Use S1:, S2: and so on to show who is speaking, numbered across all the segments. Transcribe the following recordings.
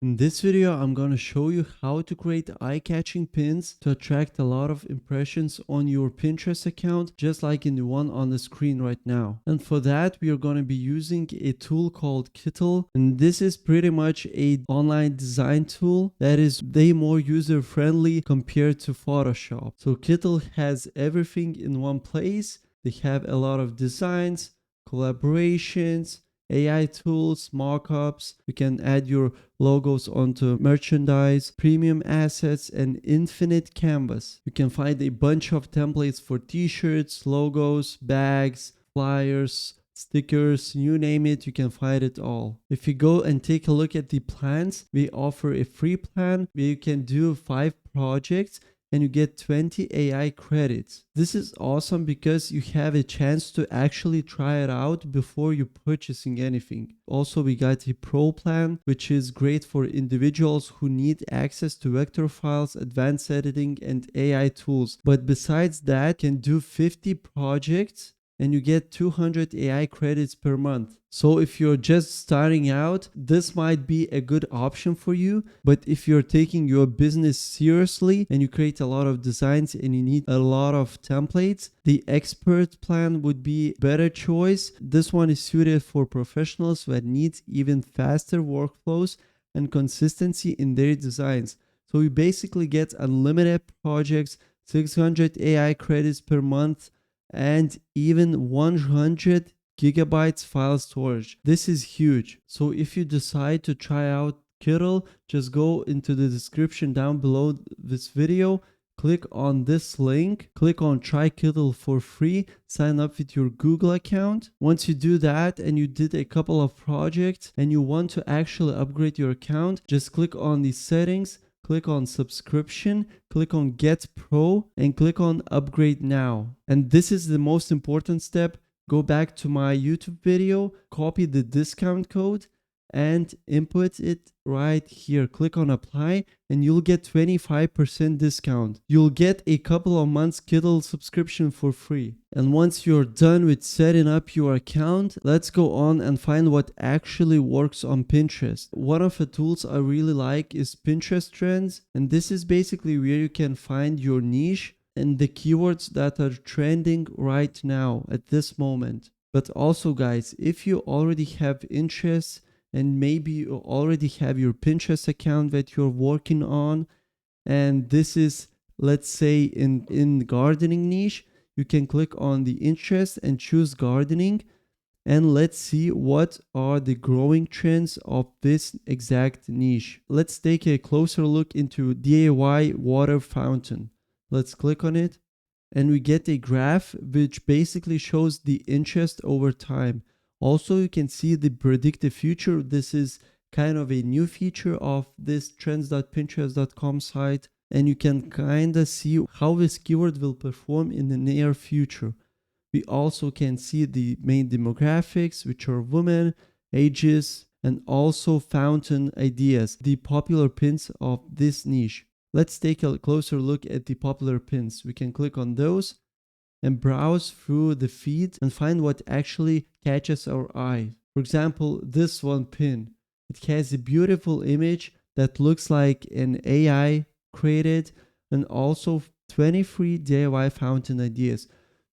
S1: In this video, I'm gonna show you how to create eye-catching pins to attract a lot of impressions on your Pinterest account, just like in the one on the screen right now. And for that, we are gonna be using a tool called Kittle. And this is pretty much a online design tool that is way more user-friendly compared to Photoshop. So Kittle has everything in one place. They have a lot of designs, collaborations, AI tools, mockups. You can add your logos onto merchandise, premium assets, and infinite canvas. You can find a bunch of templates for t-shirts, logos, bags, flyers, stickers, you name it, you can find it all. If you go and take a look at the plans, we offer a free plan where you can do 5 projects and you get 20 AI credits. This is awesome because you have a chance to actually try it out before you purchasing anything. Also, we got a pro plan, which is great for individuals who need access to vector files, advanced editing, and AI tools. But besides that, you can do 50 projects and you get 200 AI credits per month. So if you're just starting out, this might be a good option for you. But if you're taking your business seriously and you create a lot of designs and you need a lot of templates, the expert plan would be a better choice. This one is suited for professionals that need even faster workflows and consistency in their designs. So you basically get unlimited projects, 600 AI credits per month, and even 100 gigabytes file storage. This is huge. So if you decide to try out Kittle, just go into the description down below this video, click on this link, click on try Kittle for free, sign up with your Google account. Once you do that and you did a couple of projects and you want to actually upgrade your account, just click on the settings, click on subscription, click on get pro, and click on upgrade now. And this is the most important step. Go back to my YouTube video, copy the discount code and input it right here. Click on apply and you'll get 25% discount. You'll get a couple of months Kittle subscription for free. And once you're done with setting up your account, let's go on and find what actually works on Pinterest. One of the tools I really like is Pinterest Trends, and this is basically where you can find your niche and the keywords that are trending right now at this moment. But also guys, if you already have interests and maybe you already have your Pinterest account that you're working on, and this is, let's say, in gardening niche, you can click on the interest and choose gardening, and let's see what are the growing trends of this exact niche. Let's take a closer look into DIY water fountain. Let's click on it and we get a graph which basically shows the interest over time. Also, you can see the predictive future. This is kind of a new feature of this trends.pinterest.com site. And you can kind of see how this keyword will perform in the near future. We also can see the main demographics, which are women, ages, and also fountain ideas, the popular pins of this niche. Let's take a closer look at the popular pins. We can click on those and browse through the feed and find what actually catches our eye. For example, this one pin. It has a beautiful image that looks like an AI created, and also 23 DIY fountain ideas.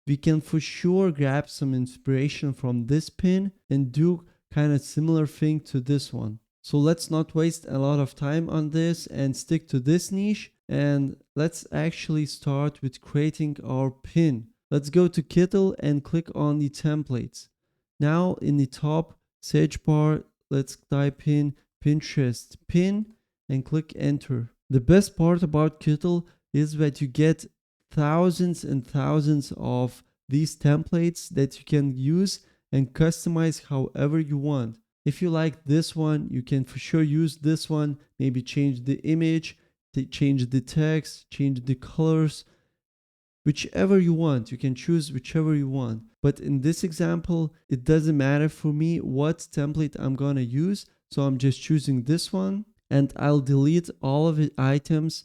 S1: We can for sure grab some inspiration from this pin and do kind of similar thing to this one. So let's not waste a lot of time on this and stick to this niche, and let's actually start with creating our pin. Let's go to Kittle and click on the templates. Now in the top search bar, let's type in Pinterest pin and click enter. The best part about Kittle is that you get thousands and thousands of these templates that you can use and customize however you want. If you like this one, you can for sure use this one, maybe change the image, change the text, change the colors, whichever you want. You can choose whichever you want. But in this example, it doesn't matter for me what template I'm gonna use. So I'm just choosing this one and I'll delete all of the items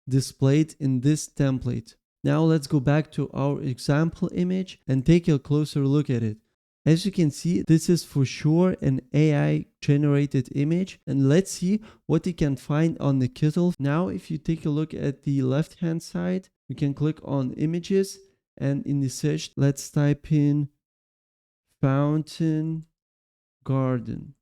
S1: displayed in this template. Now let's go back to our example image and take a closer look at it. As you can see, this is for sure an AI generated image. And let's see what you can find on the kettle. Now, if you take a look at the left hand side, you can click on images, and in the search, let's type in fountain garden,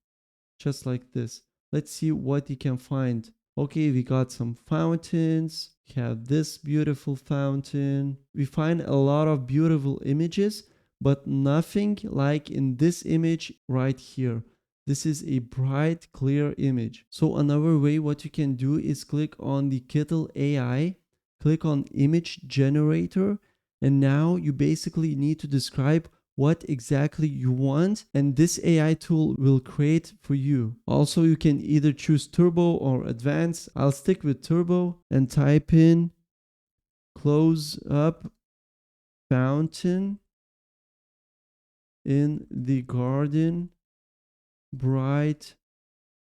S1: just like this. Let's see what you can find. Okay, we got some fountains. We have this beautiful fountain. We find a lot of beautiful images, but nothing like in this image right here. This is a bright, clear image. So another way what you can do is click on the Kettle AI, click on image generator, and now you basically need to describe what exactly you want, and this AI tool will create for you. Also, you can either choose turbo or advanced. I'll stick with turbo and type in close up fountain in the garden, bright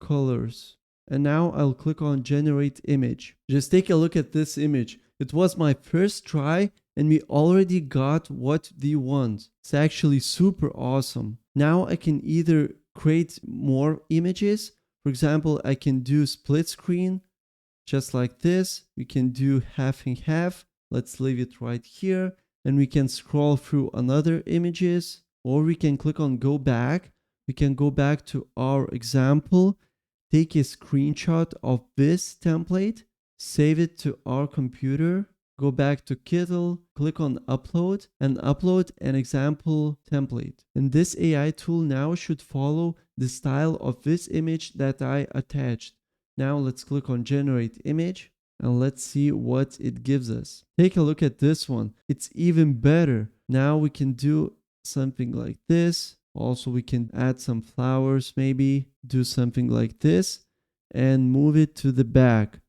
S1: colors. And now I'll click on generate image. Just take a look at this image. It was my first try and we already got what we want. It's actually super awesome. Now I can either create more images. For example, I can do split screen just like this. We can do half and half. Let's leave it right here. And we can scroll through another images, or we can click on go back. We can go back to our example, take a screenshot of this template, save it to our computer, go back to Kettle, click on upload, and upload an example template. And this AI tool now should follow the style of this image that I attached. Now let's click on generate image and let's see what it gives us. Take a look at this one. It's even better. Now we can do something like this. Also, we can add some flowers, maybe do something like this and move it to the back.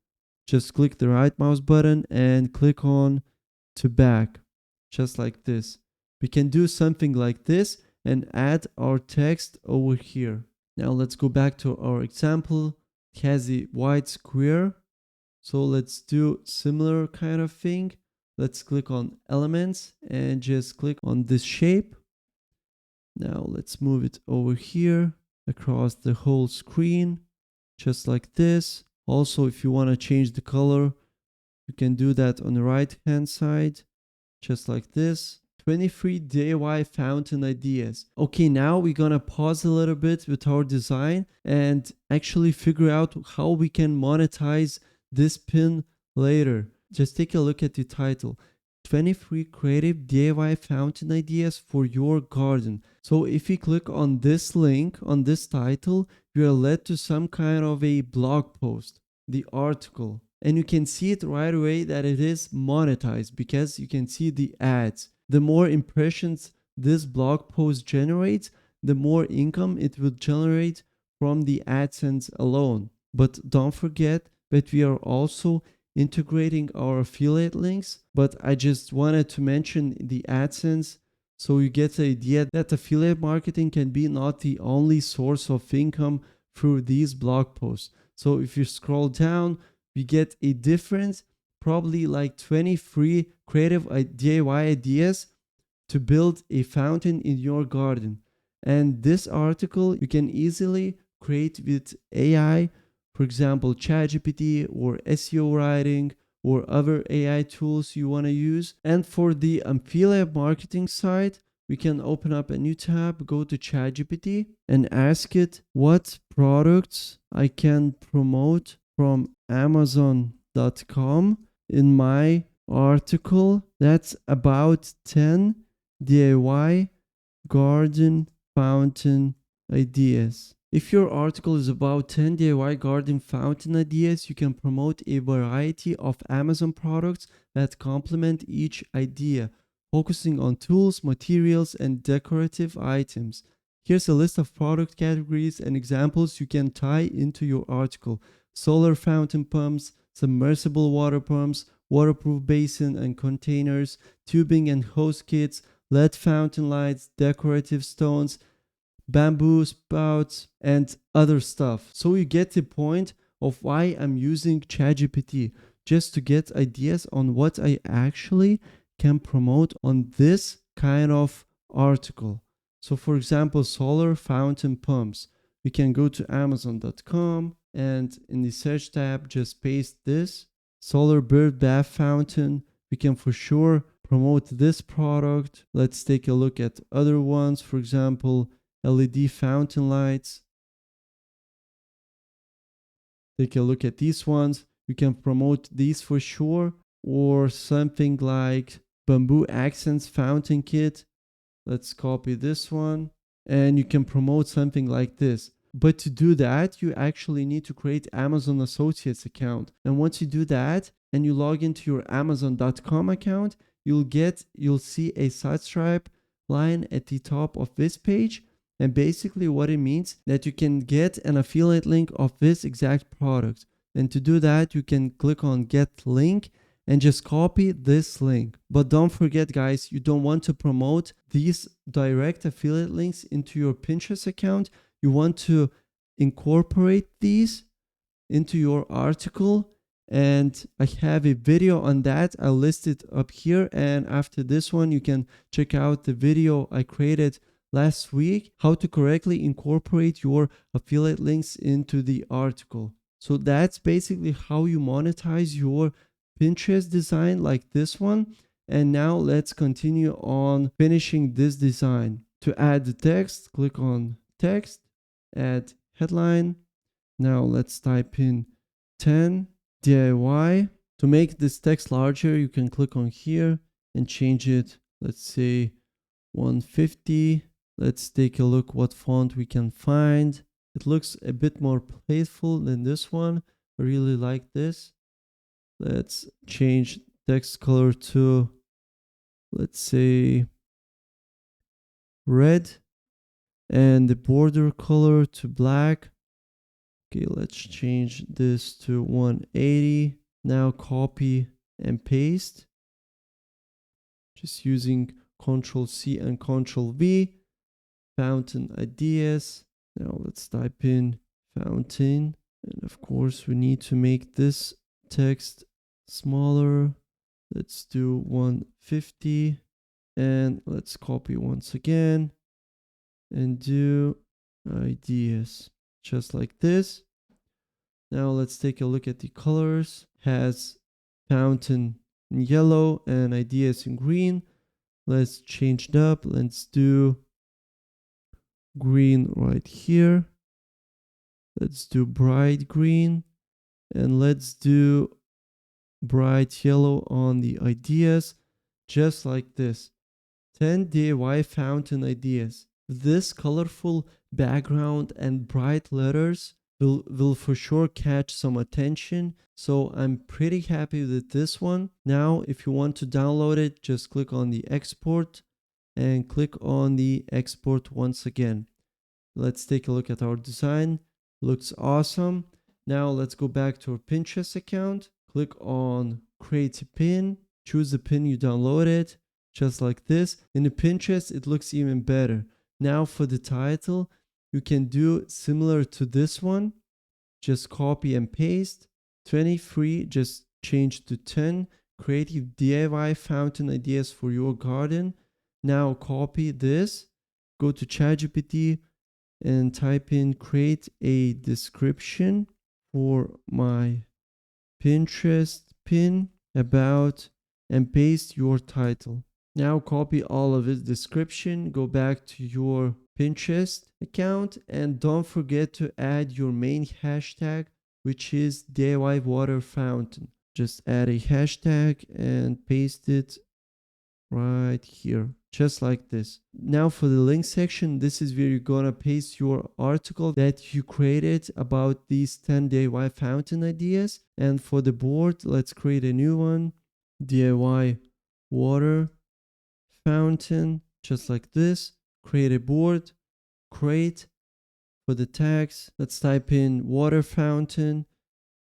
S1: Just click the right mouse button and click on to back, just like this. We can do something like this and add our text over here. Now let's go back to our example. It has a white square. So let's do similar kind of thing. Let's click on elements and just click on this shape. Now let's move it over here across the whole screen, just like this. Also, if you want to change the color, you can do that on the right hand side, just like this. 23 DIY fountain ideas. Okay, now we're gonna pause a little bit with our design and actually figure out how we can monetize this pin later. Just take a look at the title. 23 creative DIY fountain ideas for your garden. So if you click on this link, on this title, you are led to some kind of a blog post, the article. And you can see it right away that it is monetized because you can see the ads. The more impressions this blog post generates, the more income it will generate from the AdSense alone. But don't forget that we are also integrating our affiliate links, but I just wanted to mention the AdSense so you get the idea that affiliate marketing can be not the only source of income through these blog posts. So if you scroll down, we get a difference, probably like 23 creative DIY ideas to build a fountain in your garden. And this article you can easily create with AI, for example, ChatGPT or SEO writing or other AI tools you want to use. And for the affiliate marketing side, we can open up a new tab, go to ChatGPT and ask it what products I can promote from Amazon.com in my article that's about 10 DIY garden fountain ideas. If your article is about 10 DIY garden fountain ideas, you can promote a variety of Amazon products that complement each idea, focusing on tools, materials, and decorative items. Here's a list of product categories and examples you can tie into your article: solar fountain pumps, submersible water pumps, waterproof basin and containers, tubing and hose kits, LED fountain lights, decorative stones, bamboo spouts, and other stuff. So you get the point of why I'm using ChatGPT, just to get ideas on what I actually can promote on this kind of article. So for example, solar fountain pumps. We can go to Amazon.com and in the search tab, just paste this solar bird bath fountain. We can for sure promote this product. Let's take a look at other ones. For example, LED fountain lights. Take a look at these ones. You can promote these for sure, or something like bamboo accents fountain kit. Let's copy this one, and you can promote something like this. But to do that, you actually need to create Amazon Associates account. And once you do that and you log into your Amazon.com account, you'll see a subscribe line at the top of this page. And basically what it means that you can get an affiliate link of this exact product. And to do that, you can click on get link and just copy this link. But don't forget, guys, you don't want to promote these direct affiliate links into your Pinterest account. You want to incorporate these into your article. And I have a video on that. I'll list it up here. And after this one, you can check out the video I created last week, how to correctly incorporate your affiliate links into the article. So that's basically how you monetize your Pinterest design like this one. And now let's continue on finishing this design. To add the text, click on text, add headline. Now let's type in 10 DIY. To make this text larger, you can click on here and change it, let's say 150. Let's take a look what font we can find. It looks a bit more playful than this one. I really like this. Let's change text color to, let's say, red, and the border color to black. Okay, let's change this to 180. Now copy and paste. Just using Ctrl C and Ctrl V. Fountain ideas. Now let's type in fountain. And of course, we need to make this text smaller. Let's do 150. And let's copy once again and do ideas just like this. Now let's take a look at the colors. Has fountain in yellow and ideas in green. Let's change it up. Let's do green right here. Let's do bright green, and let's do bright yellow on the ideas, just like this. 10 DIY fountain ideas. This colorful background and bright letters will for sure catch some attention. So I'm pretty happy with this one. Now, if you want to download it, just click on the export and click on the export once again. Let's take a look at our design. Looks awesome. Now let's go back to our Pinterest account. Click on create a pin. Choose the pin you downloaded, just like this. In the Pinterest, it looks even better. Now for the title, you can do similar to this one. Just copy and paste. 23, just change to 10. Creative DIY fountain ideas for your garden. Now copy this. Go to ChatGPT and type in create a description for my Pinterest pin about, and paste your title. Now copy all of its description, go back to your Pinterest account, and don't forget to add your main hashtag, which is DIY water fountain. Just add a hashtag and paste it right here, just like this. Now for the link section, this is where you're gonna paste your article that you created about these 10 DIY fountain ideas. And for the board, let's create a new one, DIY water fountain, just like this. Create a board, create. For the tags, let's type in water fountain,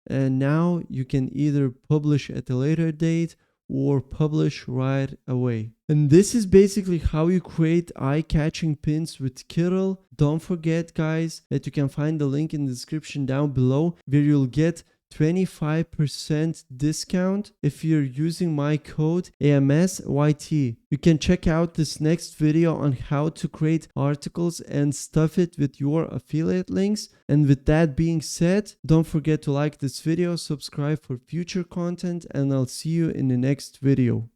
S1: and now you can either publish at a later date or publish right away. And this is basically how you create eye-catching pins with Kittle. Don't forget, guys, that you can find the link in the description down below where you'll get 25% discount if you're using my code AMSYT. You can check out this next video on how to create articles and stuff it with your affiliate links. And with that being said, don't forget to like this video, subscribe for future content, and I'll see you in the next video.